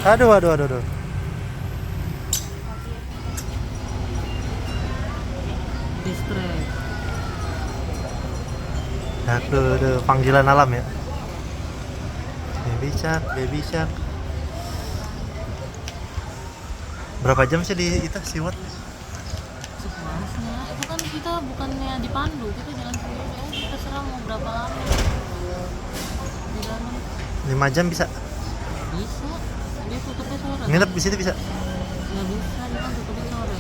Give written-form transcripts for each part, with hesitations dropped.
Aduh, aduh, aduh, aduh. Distrek. Aduh, panggilan alam ya. Baby shark, baby shark. Berapa jam sih di itu SeaWorld? Sepuasnya. Itu kan kita bukannya dipandu, kita jalan sendiri aja. Kita serah mau berapa lama di dalam. 5 jam bisa. Bisa. Dia tutupnya sore. Nginep di situ bisa. Nggak bisa, dia kan tutupnya sore.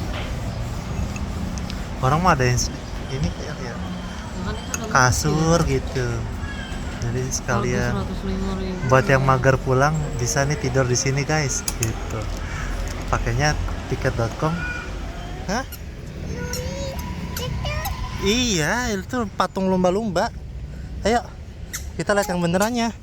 Orang mah ada yang ini kayak ya. Kan itu udah Kasur gitu. Jadi sekalian 105.000. buat yang mager pulang bisa nih tidur di sini guys gitu. Pakainya tiket.com. Hah? Iya, itu patung lumba-lumba. Ayo, kita lihat yang benerannya.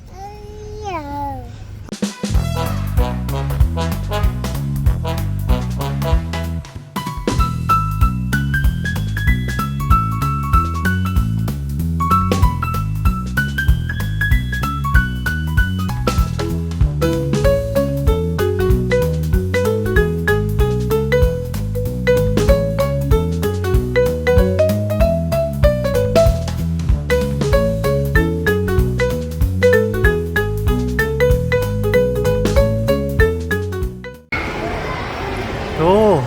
Tuh,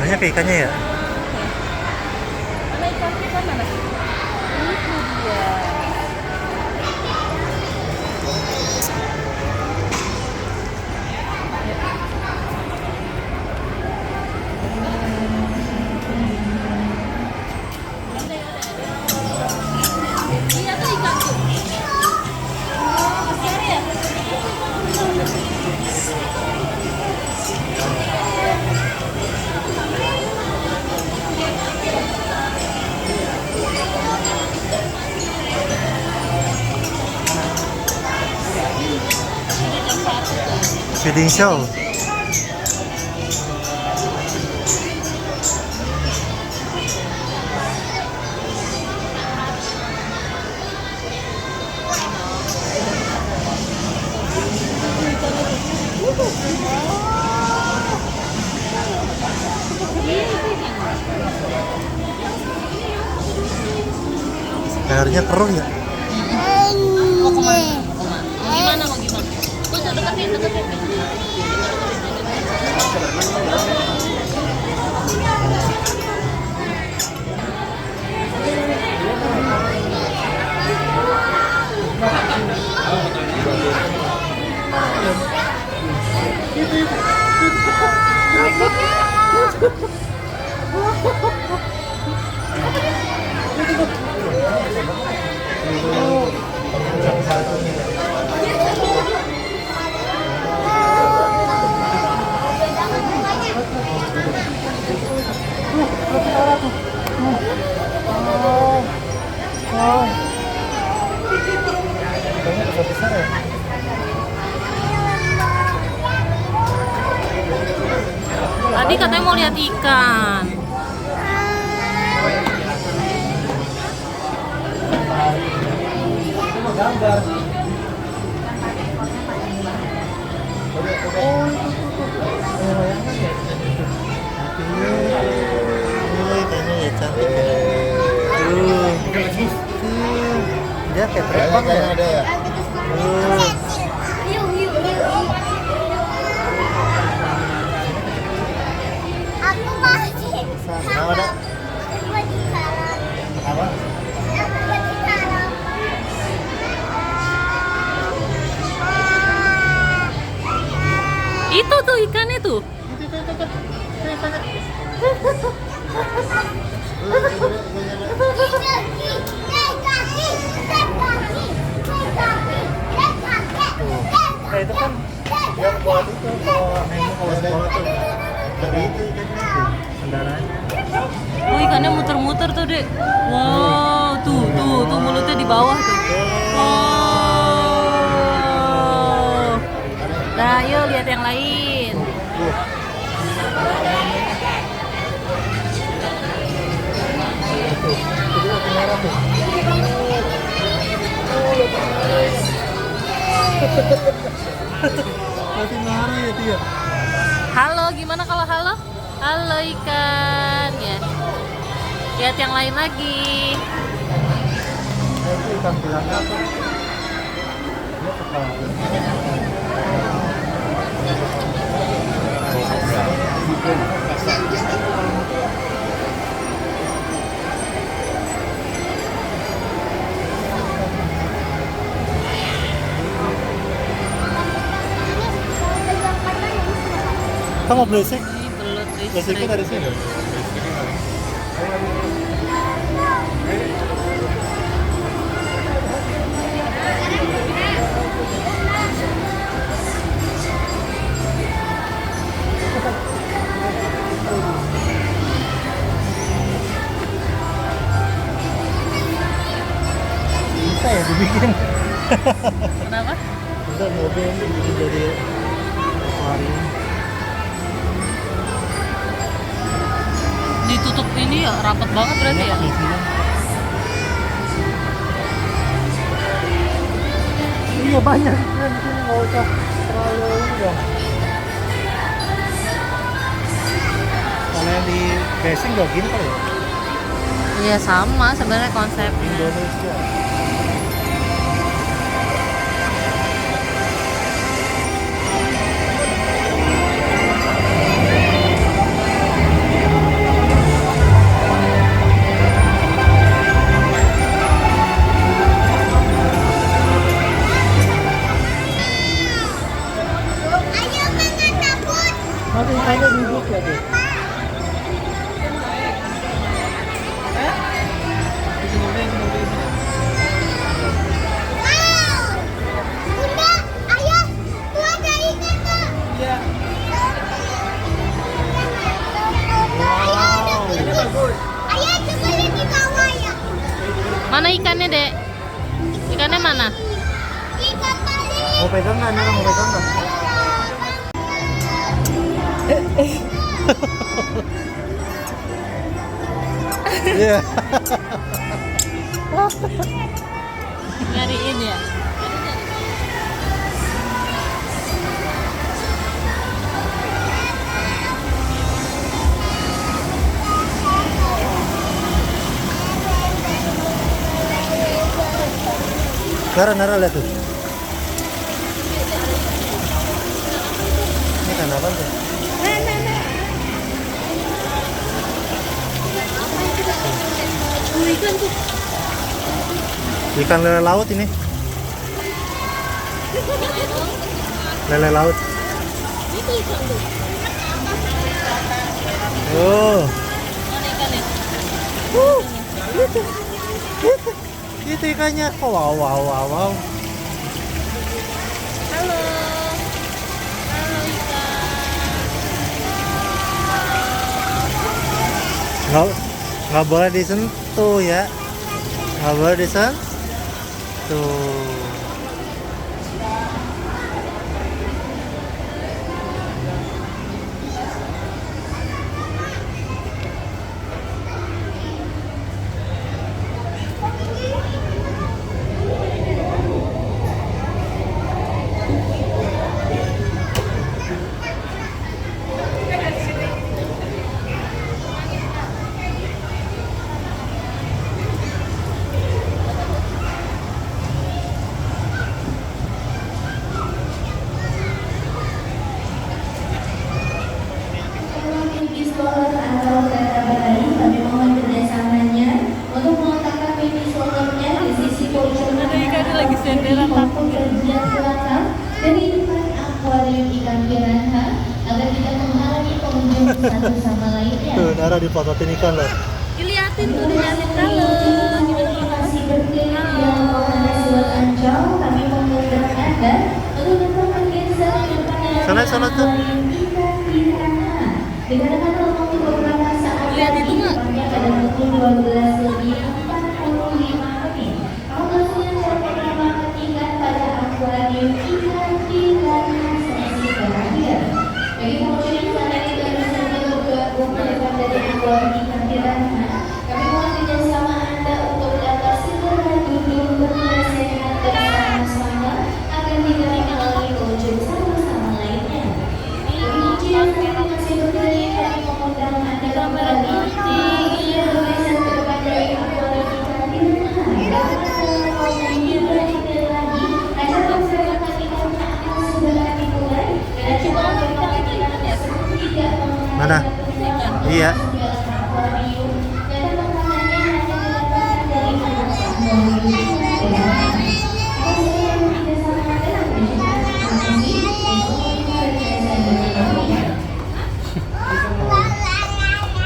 banyak ikannya ya. Mana ikannya kan mana? Itu dia. Iya tuh ikan tuh. Oh, besar ya? Feeding show. Airnya keruh ya. Mau kemana? Mau gimana? Mau gimana? Tuh deketin, deketin. Tadi katanya mau lihat ikan. Gambar. Kayaknya ya cantik ya. Dia kayak terbang ya. Ada ya. Aku masih Nah, ada. Apa? Itu tuh ikannya tuh. Nah, itu kan yang buat itu kalau sekolah tuh dari itu ikannya kendaraannya. Oh, ikannya muter-muter tuh, Dek. Wow, tuh mulutnya di bawah tuh. Wow. Nah, yuk lihat yang lain. Masih nari ya dia. Halo, gimana kalau halo? Halo ikan ya. Lihat yang lain lagi. Itu ikan piranha tuh. Dia kepala. Kamu berisik? Ini belut Berisiknya dari sini. Bisa ya dibikin. Kenapa? Bisa mobil dibikin jadi akuarium. Ditutup ini ya, rapet banget berarti ya? Isinya. Iya banyak ikan di sini, nggak usah terlalu udah. Kalau yang di casing nggak gini kali ya? Iya sama sebenarnya konsepnya. Indonesia. Ayo jangan takut. Nanti ikannya duduk ya deh. Wow. Bunda, ayah, tuh ada ikan tuh. Iya. Ayah coba lihat di bawah ya. Mana ikannya, Dek? Ikannya mana? Ikan paling. Mau pegang nggak? Nara mau pegang nggak? Iya. Nyariin ya? Nara lihat tuh. Ini kan apa tuh? Ikan tuh. Ikan lele laut ini. Lele laut. Itu ikan tuh. Oh. Mana ikannya? Itu ikannya. Oh, wow. Halo. Halo ikan. Nggak boleh disentuh ya. Nggak boleh disentuh. Solar atau tetrabarai, kami mohon kerjasamanya untuk meletakkan mini solarnya di sisi pojok Ada ikannya lagi senderan maupun bagian belakang dari depan akuarium ikan piranha agar tidak menghalangi pengunjung satu sama lainnya. Tuh, Nara dipototin ikan loh. Diliatin tuh, diliatin halo. Terima kasih berkeliling di Lapangan Silat Ancol. Kami mengundang Anda untuk datang bergensa dengan pandangan Sana tuh. akuarium ikan piranha. Dikarenakan waktu beberapa saat Lihat itu nggak? tepatnya pada pukul 12:45 menit. Kamu langsung dapat ikan pada akuarium ikan piranha sesi terakhir. Bagi pengunjung yang saat ini baru saja bergabung mendekat dari akuarium ikan piranha, kami mohon kerjasama Anda untuk dapat segera duduk bersehat bersama-sama agar tidak mengalami pengunjung satu sama lain. Mana? Iya.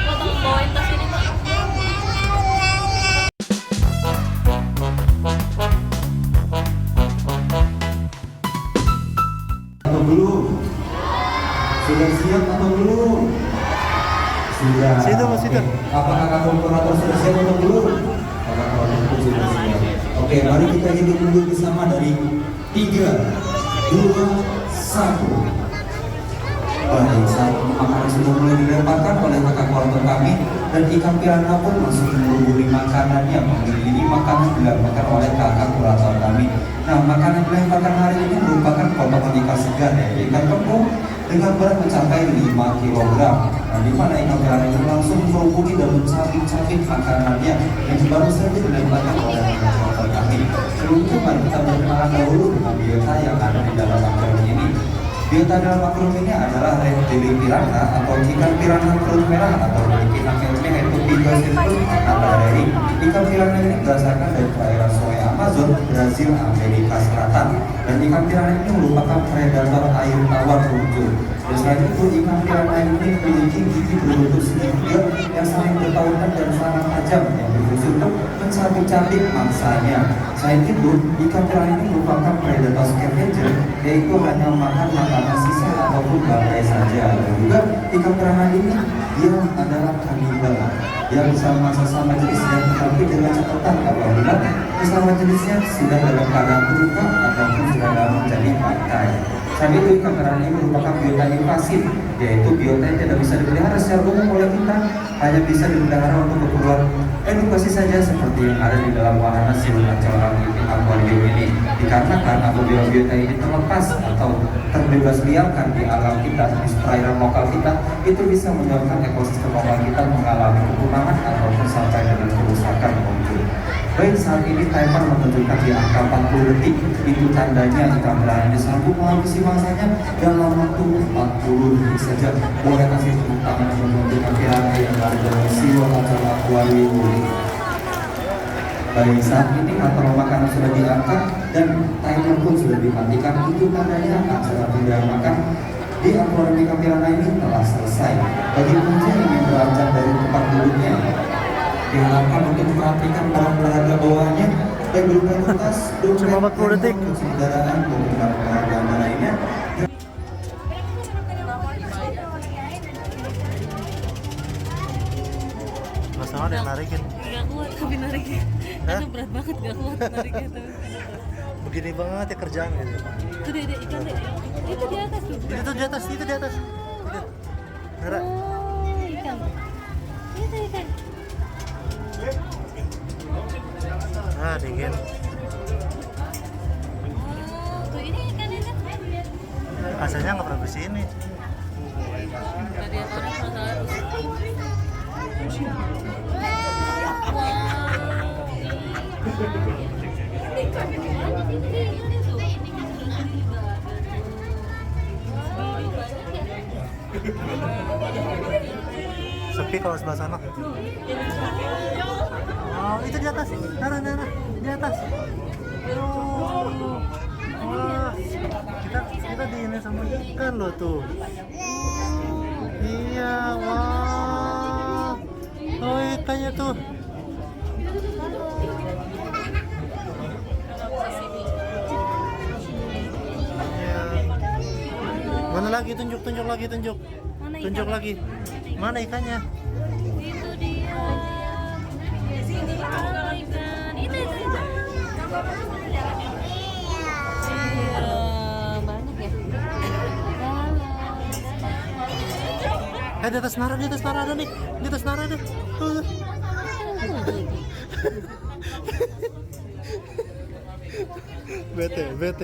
Potong bawain tas ini Pak. Atau belum? Sudah siap atau belum? Sudah. Situ, Mas, situ. Oke. Apakah kalkulator sudah siap atau belum? Apakah kalkulator sudah siap? Oke, mari kita hitung dulu bersama dari 3, 2, 1. Baik, saat makanan sudah mulai dilemparkan oleh kakak keluarga kami dan ikan piranha pun masuk mengguguri makanannya, mengelilingi makanan dilemparkan oleh kakak kurator kami. Nah, makanan dilemparkan hari ini merupakan potongan ikan segar, yaitu ikan kembung dengan berat mencapai 5 kg. Nah, di mana ikan piranha itu langsung merungkuki dan mencabik-cabik makanannya yang baru saja dilemparkan oleh kakak kurator kami. Sebelumnya mari kita berkenalan dahulu dengan biota yang ada di dalam akun ini. Biota dalam akun ini adalah reptili piranha atau ikan piranha perut merah atau memiliki nama ilmiah yaitu Pygosirpus natareri. Ikan piranha ini berdasarkan dari perairan sungai Amazon, Brazil, Amerika Selatan. Dan ikan piranha ini merupakan predator air tawar lumpur. Dan selain itu, ikan piranha ini memiliki gigi berbentuk segitiga yang saling bertautan dan sangat tajam yang berfungsi untuk mencabik-cabik mangsanya. Selain itu, ikan piranha ini merupakan predator scavenger, yaitu hanya makan makanan sisa ataupun bangkai saja. Dan juga ikan piranha ini dia adalah kanibal yang bersama sesama jenisnya, tetapi dengan catatan apabila sesama jenisnya sudah dalam keadaan terluka ataupun sudah dalam menjadi bangkai. Selain itu, ikan piranha ini merupakan biota invasif, yaitu biota yang tidak bisa dipelihara secara umum oleh kita, hanya bisa dipelihara untuk keperluan edukasi saja seperti yang ada di dalam wahana siluman corak di akuarium ini. Dikarenakan apabila biota ini terlepas atau terbebas liarkan di alam kita, di perairan lokal kita, itu bisa menyebabkan ekosistem lokal kita mengalami kepunahan ataupun sampai dengan kerusakan muncul. Baik, saat ini timer menunjukkan di angka 40 detik. Itu tandanya ikan piranha ini sanggup menghabisi mangsanya dalam waktu 40 detik saja. Boleh kasih tepuk tangan untuk ikan piranha yang ada dalam siluman atau akuarium. Baik, saat ini kantong makanan sudah diangkat dan timer pun sudah dimatikan. Itu tandanya acara pemberian makan di akuarium ikan piranha ini telah selesai. Bagi pengunjung yang ingin beranjak dari tempat duduknya, diharapkan untuk memperhatikan barang berharga bawahnya dan berupa kertas, Cuma 40 detik. kunci kendaraan, dokumen penghargaan lainnya. Masalah ada yang narikin. Gak kuat tapi nariknya. Hah? Itu berat banget gak kuat nariknya tuh. Begini banget ya kerjaan gitu. Itu deh ikan deh. Itu di atas tuh. Itu tuh di atas, itu di atas. Itu. Nara. Oh, ikan. Itu ikan. Nah, dingin. Oh, tuh ini ikannya kan. Asalnya nggak pernah kesini. Tadi apa masalah Sepi kalau sebelah sana. Oh, itu di atas. Nara, di atas. Oh. Wah, kita di ini sama ikan loh tuh. Iya, wah. Oh, ikannya tuh. Iya. Mana lagi? Tunjuk lagi, tunjuk. Tunjuk lagi. Mana ikannya? itu dia. Di sini ada ikan. Itu. Iya, banyak ya. Di atas Nara ada nih. Di atas Nara ada. Tuh. Bete. Tuh.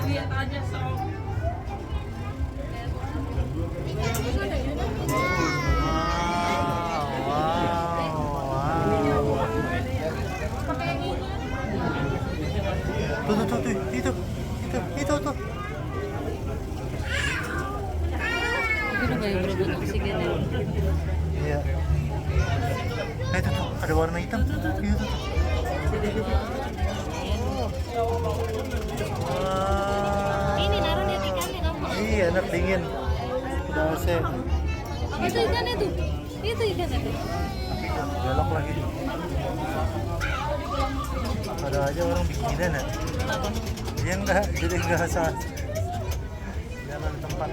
Lihat aja sob. Wow. Tuh, itu Itu tuh. Itu udah kayak berebut oksigen ya. Iya. Itu tuh, ada warna hitam. Itu tuh. Wah. Ini naruh di ikannya kamu. Iya, enak dingin. Udah AC. Itu ikannya tuh. Itu ikannya tuh. Belok lagi. Ada aja orang bikinan ya. Kenapa? Dia enggak, jadi enggak asal jalan tempat.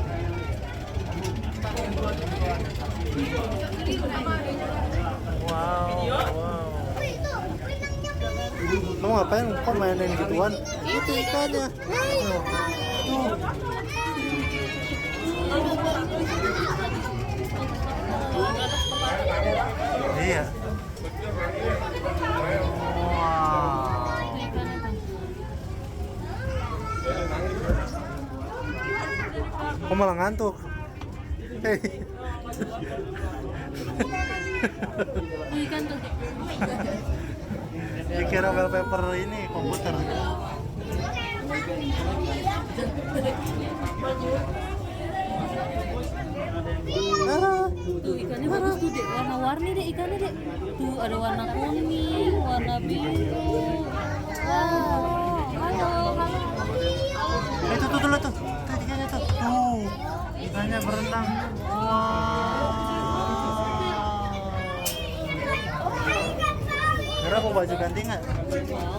Wow. Kamu ngapain? Kok mainin gituan? Itu ikannya. Tuh. Iya. Wow. Itu ikannya tuh. Kok malah ngantuk? Hei. Itu ikan tuh. Dikira wallpaper ini komputer. Tuh ikannya bagus tuh dek, warna-warni dek ikannya dek. Tuh ada warna kuning, warna biru. Wow, halo. Itu tuh lihat tuh. Tuh ikannya tuh. Ikannya berenang. Wow. Kira mau baju ganti nggak? Wow.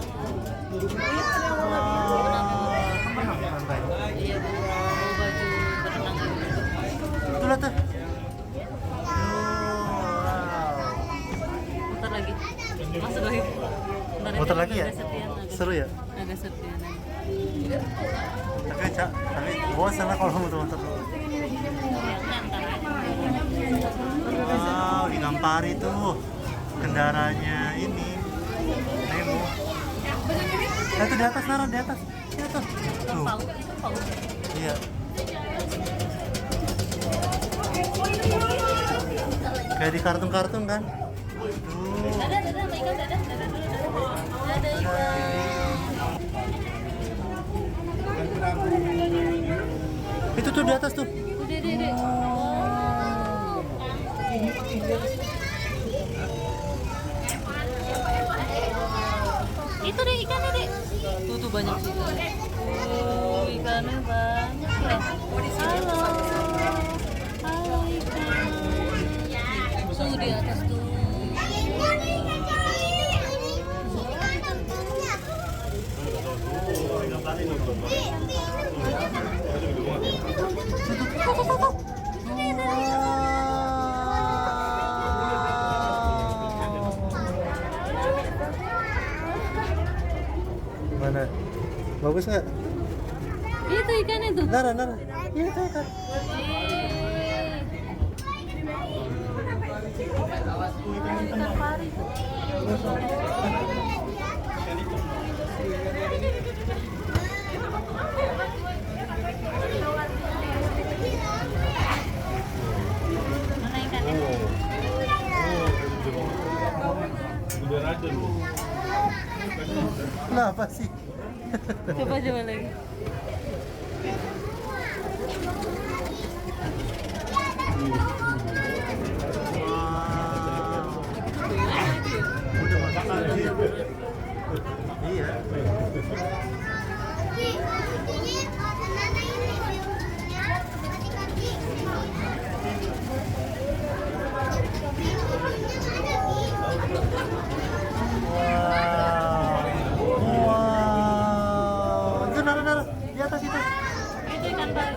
Tenang santai. Iya, mau baju berenang gitu. Tuh lihat tuh. Muter lagi. Masuk lagi. Bentar, Muter ini lagi ya? agak sepian, Seru ya? Agak sepian. Tapi bosan lah kalau muter-muter. Nyantar aja. Wow, di Ngampari tuh kendaraannya ini Nemo. Itu di atas Nara, di atas. Itu tuh. Tuh. Paus, itu paus. Iya. Kayak di kartun-kartun kan? Tuh. Ada sama ikan, ada ikan. Itu tuh di atas tuh. Udah, dek. Itu deh ikannya deh. Tuh banyak sih. Ikannya banyak ya. Halo. Halo ikan. Tuh di atas tuh. Mana? Bagus nggak? Itu ikannya tuh. Nara. Iya itu ikan. Ikan pari tuh. Mana ikannya? Kenapa sih? Coba lagi. Udah masak aja. Iya. Wow. Itu Nara di atas itu. Itu ikan pari.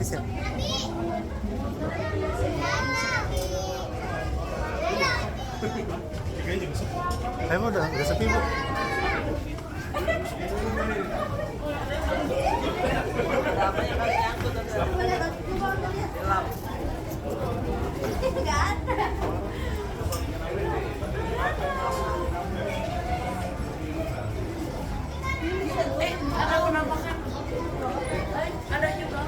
sih. Udah sepi bu. Ada penampakan. Ada juga.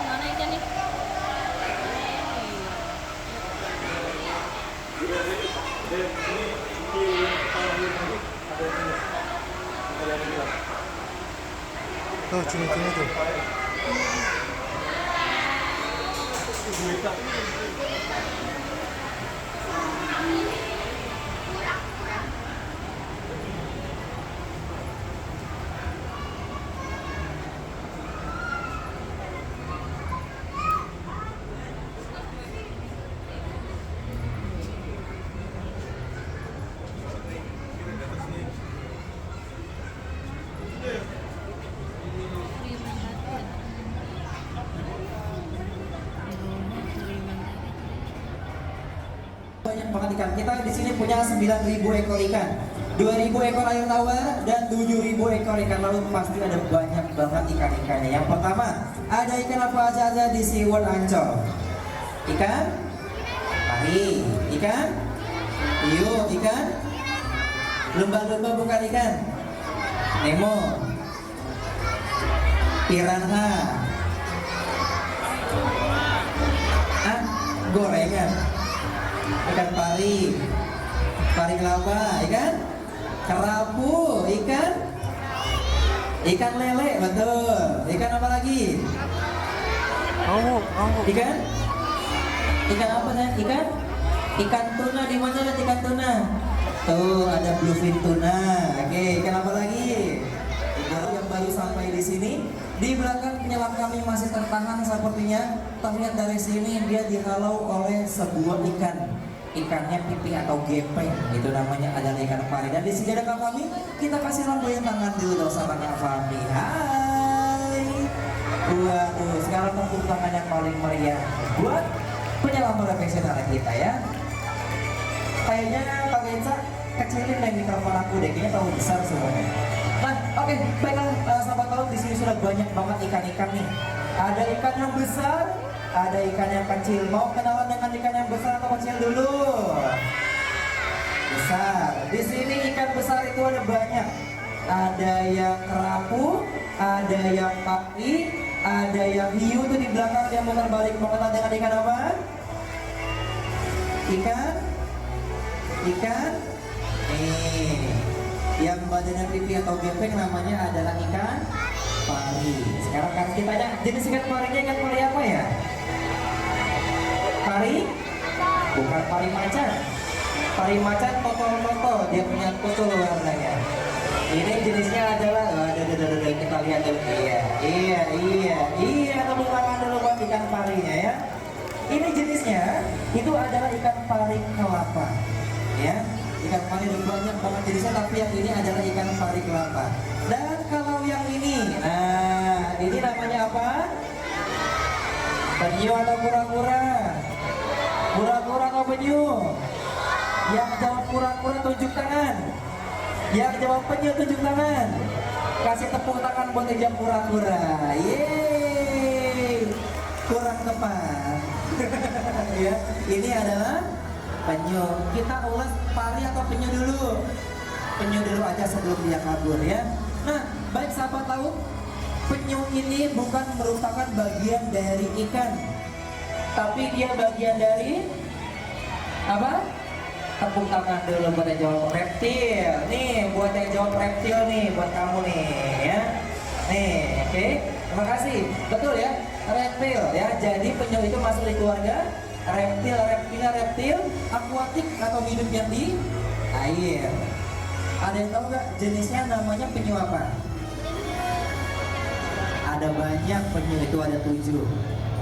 Mana ikan nih? Tuh cumi-cumi tuh. Banyak banget ikan. Kita di sini punya 9.000 ekor ikan. 2.000 ekor air tawar dan 7.000 ekor ikan laut. Pasti ada banyak banget ikan-ikannya. Yang pertama, ada ikan apa aja di SeaWorld Ancol? Ikan pari, ikan hiu, ikan lumba-lumba bukan ikan. Nemo, piranha, gorengan, ikan pari, pari kelapa, ikan kerapu, ikan lele, betul. Ikan apa lagi? Ikan apa nih? Ikan tuna. Di mana ada ikan tuna? Tuh ada bluefin tuna. Oke, ikan apa lagi? Kalau yang baru sampai di sini, di belakang penyelam kami masih tertahan sepertinya. Terlihat dari sini dia dihalau oleh sebuah ikan. Ikannya pipi atau gepeng, itu namanya adalah ikan pari. Dan di sini ada Kak Fami, kita kasih lambaian tangan dulu dong sama Kak Fami. Hai. Waduh, sekarang tepuk tangan yang paling meriah buat penyelam profesional kita ya. Kayaknya Kak Gensa kecilin deh mikrofon aku deh, kayaknya terlalu besar semuanya. Nah, oke, baiklah sahabat laut, di sini sudah banyak banget ikan-ikan nih. Ada ikan yang besar, ada ikan yang kecil. Mau kenalan dengan ikan yang besar atau kecil dulu? Besar. Di sini ikan besar itu ada banyak. Ada yang kerapu, ada yang pari, ada yang hiu tuh di belakang dia muter balik. Mau kenalan dengan ikan apa? Ikan. Nih, yang badannya pipi atau gepeng namanya adalah ikan pari. Sekarang kan kita tanya jenis ikan parinya, ikan pari apa ya? Pari? Bukan pari macan. Pari macan toto, dia punya kutul warnanya. Ini jenisnya adalah, kita lihat dulu. Iya, tepuk tangan dulu buat ikan parinya ya. Ini jenisnya itu adalah ikan pari kelapa, ya. Ikan pari ada banyak banget jenisnya, tapi yang ini adalah ikan pari kelapa. Dan kalau yang ini, nah ini namanya apa? Penyu atau kura-kura? Kura-kura atau penyu? Yang jawab kura-kura tunjuk tangan. Yang jawab penyu tunjuk tangan. Kasih tepuk tangan buat yang kura-kura. Yeay. Kurang tepat. Ya, ini adalah penyu. Kita ulas pari atau penyu dulu. Penyu dulu aja sebelum dia kabur ya. Nah, baik sahabat laut, penyu ini bukan merupakan bagian dari ikan, tapi dia bagian dari apa? Tepuk tangan dulu buat yang jawab reptil. Nih, buat yang jawab reptil nih, buat kamu nih ya. Nih, oke. Terima kasih. Betul ya, reptil ya. Jadi penyu itu masuk di keluarga reptil. Reptil akuatik atau hidupnya di air. Ada yang tahu nggak jenisnya namanya penyu apa? Ada banyak penyu, itu ada 7.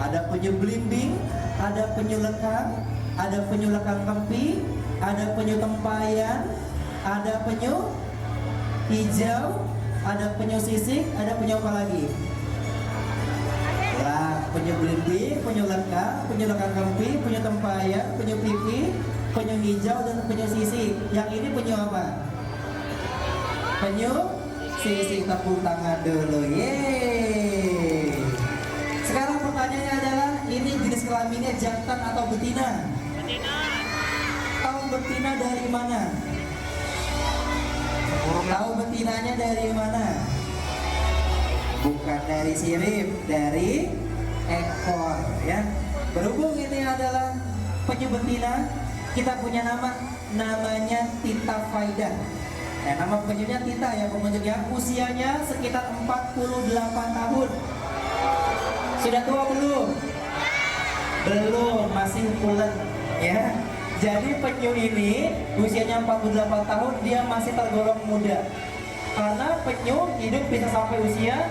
Ada penyu belimbing, ada penyu lekang, ada penyu lekang kempi, ada penyu tempayan, ada penyu hijau, ada penyu sisik, ada penyu apa lagi? Lah, penyu belimbing, penyu lekang kempi, penyu tempayan, penyu pipi, penyu hijau dan penyu sisik. Yang ini penyu apa? Penyu sisik. Tepuk tangan dulu. Yeay. Sekarang pertanyaannya adalah, ini jenis kelaminnya jantan atau betina? Betina. Tahu betina dari mana? Tahu betinanya dari mana? Bukan dari sirip, dari ekor ya. Berhubung ini adalah penyu betina, kita punya namanya Tita Faidah. Nah, nama penyunya Tita ya pengunjungnya. Usianya sekitar 48 tahun. Sudah tua belum? Belum, masih pulen ya. Jadi penyu ini usianya 48 tahun, dia masih tergolong muda. Karena penyu hidup bisa sampai usia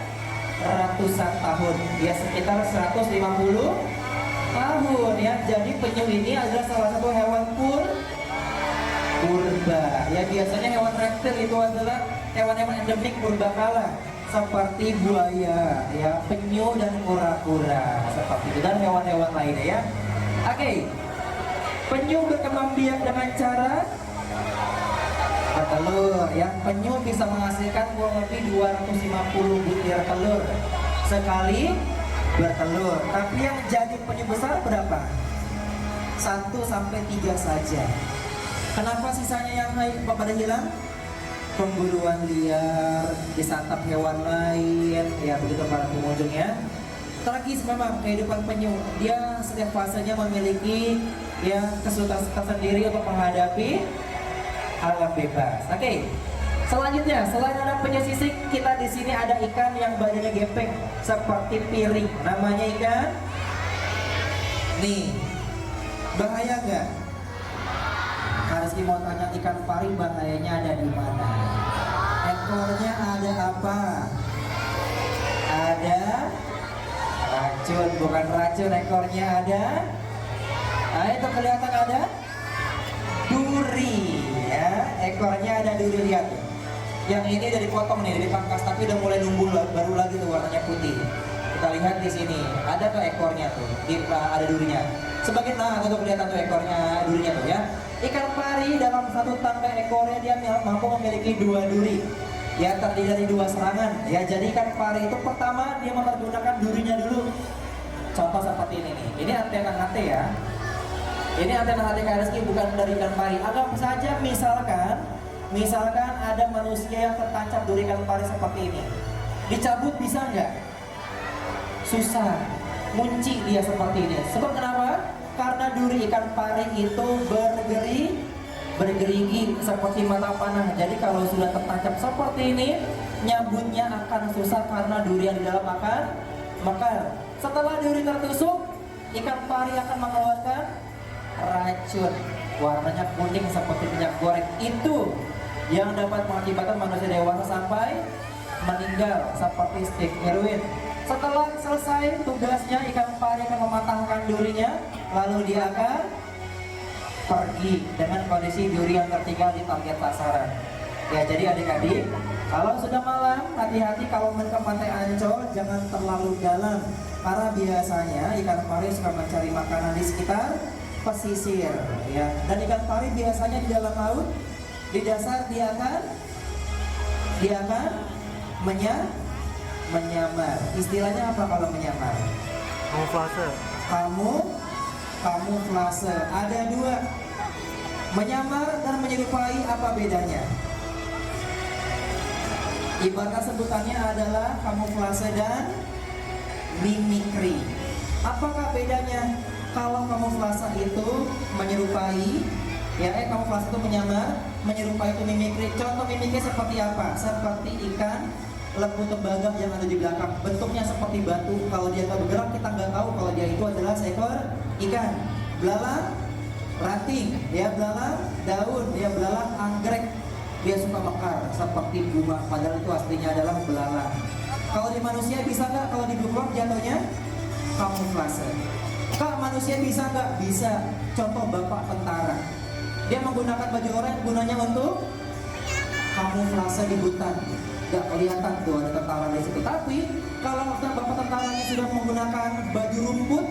ratusan tahun. Dia sekitar 150 tahun ya. Jadi penyu ini adalah salah satu hewan purba ya. Biasanya hewan reptil itu adalah hewan-hewan endemik purbakala seperti buaya ya, penyu dan kura-kura seperti itu, dan hewan-hewan lainnya ya. Oke. Penyu berkembang biak dengan cara bertelur ya. Penyu bisa menghasilkan kurang lebih 250 butir telur sekali bertelur. Tapi yang jadi penyu besar berapa? 1 sampai 3 saja. Kenapa sisanya yang pada hilang? Pemburuan liar, disantap hewan lain, ya begitu para pengunjungnya. Tragis memang kehidupan penyu. Dia setiap fasenya memiliki ya kesulitan tersendiri untuk menghadapi alam bebas. Oke. Selanjutnya, selain ada penyu sisik, kita di sini ada ikan yang badannya gepeng seperti piring. Namanya ikan nih. Bahaya nggak? Harus mau tanya, ikan pari bahayanya ada di mana? Ekornya ada apa? Ada racun, bukan racun, ekornya ada. Nah, itu kelihatan ada duri ya. Ekornya ada duri, lihat. Yang ini dari potong nih, dari pangkas, tapi udah mulai numbuh baru lagi tuh warnanya putih. Kita lihat di sini, ada tuh ekornya tuh, ada durinya. Sebagian tuh kelihatan tuh ekornya, durinya tuh ya. Ikan pari dalam satu tangkai ekornya dia mampu memiliki 2 duri. Ya, terdiri dari 2 serangan. Ya, jadi ikan pari itu pertama dia mempergunakan durinya dulu. Contoh seperti ini nih. Ini antena HT ya. Ini antena HT KRSG bukan dari ikan pari. Anggap saja misalkan ada manusia yang tertancap duri ikan pari seperti ini. Dicabut bisa nggak? Susah. Munci dia seperti ini. Sebab kenapa? Karena duri ikan pari itu bergerigi seperti mata panah. Jadi kalau sudah tertancap seperti ini, nyabutnya akan susah karena duri yang di dalam akan mekar. Setelah duri tertusuk, ikan pari akan mengeluarkan racun. Warnanya kuning seperti minyak goreng. Itu yang dapat mengakibatkan manusia dewasa sampai meninggal seperti Steve Irwin. Setelah selesai tugasnya, ikan pari akan mematahkan durinya, lalu dia akan pergi dengan kondisi duri yang tertinggal di target sasaran. Ya, jadi adik-adik, kalau sudah malam, hati-hati kalau main ke Pantai Ancol, jangan terlalu dalam, karena biasanya ikan pari suka mencari makanan di sekitar pesisir. Ya, dan ikan pari biasanya di dalam laut, di dasar dia akan dia akan menyamar. Istilahnya apa kalau menyamar? Kamuflase. Kamuflase. Ada dua. Menyamar dan menyerupai, apa bedanya? Ibarat sebutannya adalah kamuflase dan mimikri. Apakah bedanya? Kalau kamuflase itu menyerupai, kamuflase itu menyamar, menyerupai itu mimikri. Contoh mimikri seperti apa? Seperti ikan lembu tembaga yang ada di belakang, bentuknya seperti batu. Kalau dia nggak bergerak, kita nggak tahu kalau dia itu adalah seekor ikan. Belalang ranting, dia belalang daun, dia belalang anggrek. Dia suka mekar seperti bunga, padahal itu aslinya adalah belalang. Kalau di manusia bisa nggak kalau di blue jatuhnya kamuflase? Kak, manusia bisa nggak? Bisa. Contoh bapak tentara, dia menggunakan baju oranye gunanya untuk kamuflase di hutan. Nggak kelihatan tuh ada tentara di situ. Tapi kalau bapak tentaranya sudah menggunakan baju rumput,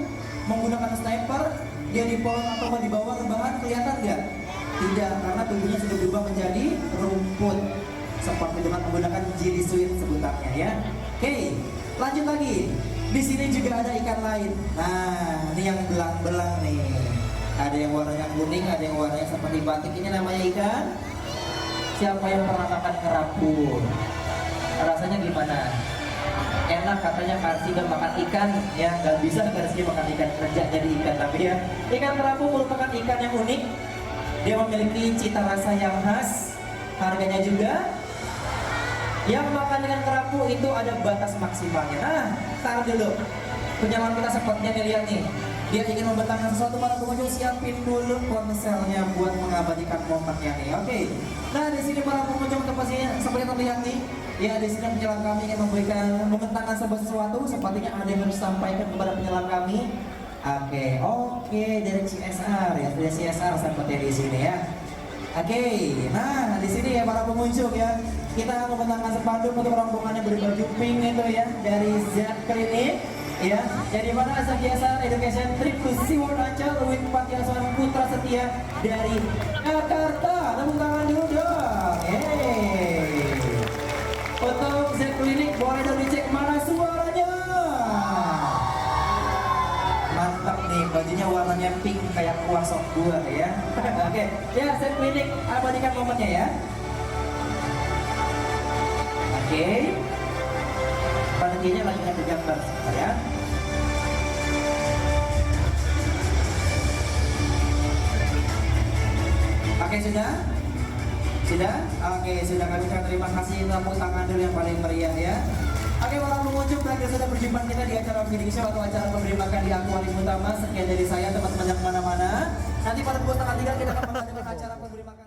menggunakan sniper, dia di pohon atau di bawah rebahan, kelihatan nggak? Tidak, karena tubuhnya sudah berubah menjadi rumput, seperti dengan menggunakan jiri suit sebutannya ya. Oke, lanjut lagi. Di sini juga ada ikan lain. Nah, ini yang belang-belang nih. Ada yang warnanya kuning, ada yang warnanya seperti batik. Ini namanya ikan. Siapa yang pernah makan kerapu? Rasanya gimana? Enak katanya Karsi gak makan ikan ya, gak bisa Karsi makan ikan, kerja jadi ikan. Tapi ya, ikan kerapu merupakan ikan yang unik. Dia memiliki cita rasa yang khas, harganya juga. Yang makan dengan kerapu itu ada batas maksimalnya. Nah, taruh dulu. Penyelam kita sepertinya nih, lihat nih. Dia ingin membentangkan sesuatu, para pengunjung siapin dulu ponselnya buat mengabadikan momennya nih. Oke. Nah, di sini para pengunjung seperti terlihat nih. Ya, di sini penyelam kami ingin membentangkan sesuatu. Sepertinya ada yang harus disampaikan kepada penyelam kami. Oke, dari CSR ya, dari CSR seperti di sini ya. Oke, nah di sini ya para pengunjung ya, kita membentangkan spanduk untuk rombongan yang berbaju pink itu ya, dari Z Clinic ya, jadi mana CSR Education Trip to SeaWorld Ancol with Panti Asuhan Putra Setia dari Jakarta. Tepuk tangan dulu dong. Untuk Z Clinic boleh dong dicek mana suaranya. Mantap nih, bajunya warnanya pink kayak kuah sop buah ya. Oke, ya Z Clinic abadikan momennya ya. Oke, panitianya lanjutnya ke gambar ya. Oke, sudah? Oke, sudah, kami ucapkan terima kasih. Tepuk tangan dulu yang paling meriah ya. Oke, para pengunjung, berakhir sudah perjumpaan kita di acara feeding show atau acara pemberi makan di akuarium utama. Sekian dari saya, teman-teman yang kemana-mana. Nanti pada pukul tengah 3 kita akan mengadakan acara pemberi makan.